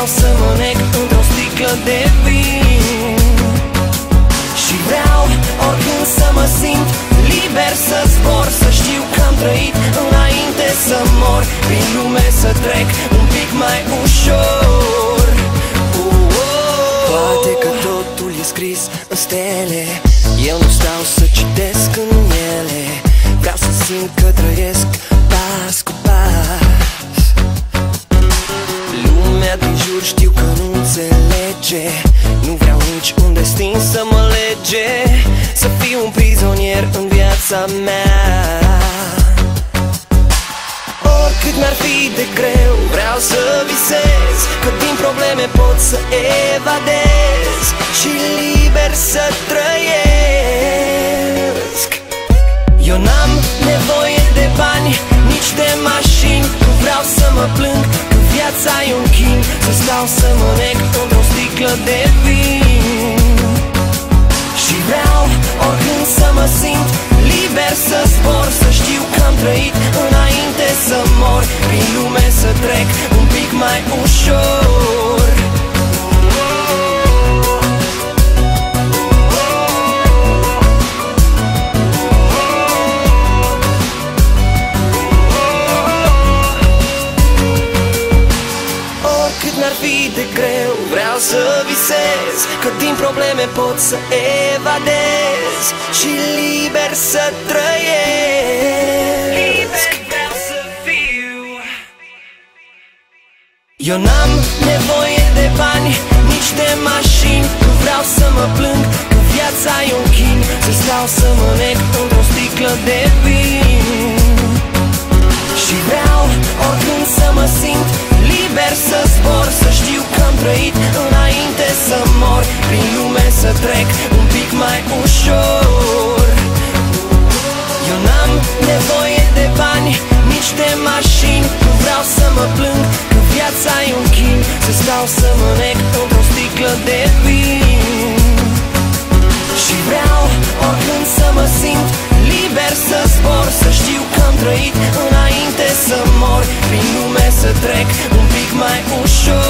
stau să mă nec într-o sticlă de vin. Și vreau oricând să mă simt liber, să zbor, să știu că am trăit înainte să mor, prin lume să trec un pic mai ușor. Poate că totul e scris în stele, eu nu stau să citesc în ele. Vreau să simt că trăiesc pas cu pas. Lumea din jur știu că nu înțelege, nu vreau nici un destin să mă lege, să fiu un prizonier în viața mea. Oricât mi-ar fi de greu, vreau să visez, că din probleme pot să evadez și liber să trăiesc. Eu n-am nevoie de bani, nici de mașini, nu vreau să mă plâng că viața e un chin, să stau să mă nec într-o sticlă de vin. Și vreau oricând să mă simt liber, să zbor, să știu că am trăit înainte să mor, prin lume să trec un pic mai ușor. Oricât mi-ar fi de greu, vreau să visez, că din probleme pot să evadez și liber să trăiesc. Vreau să fiu. Eu n-am nevoie de bani, nici de mașini, nu vreau să mă plâng că viața e un chin, să stau să mă nec într-o sticlă de vin. Și vreau oricând să mă simt liber, să zbor, să știu că am trăit înainte să mor, prin lume să trec un pic mai ușor. Eu n-am nevoie de bani, nici de mașini, nu vreau să mă plâng că viața e un chin, să stau să mă nec într-o sticlă de vin. Și vreau oricând să mă simt liber, să zbor, să știu că am trăit înainte să mor, prin lume să trec un pic mai ușor.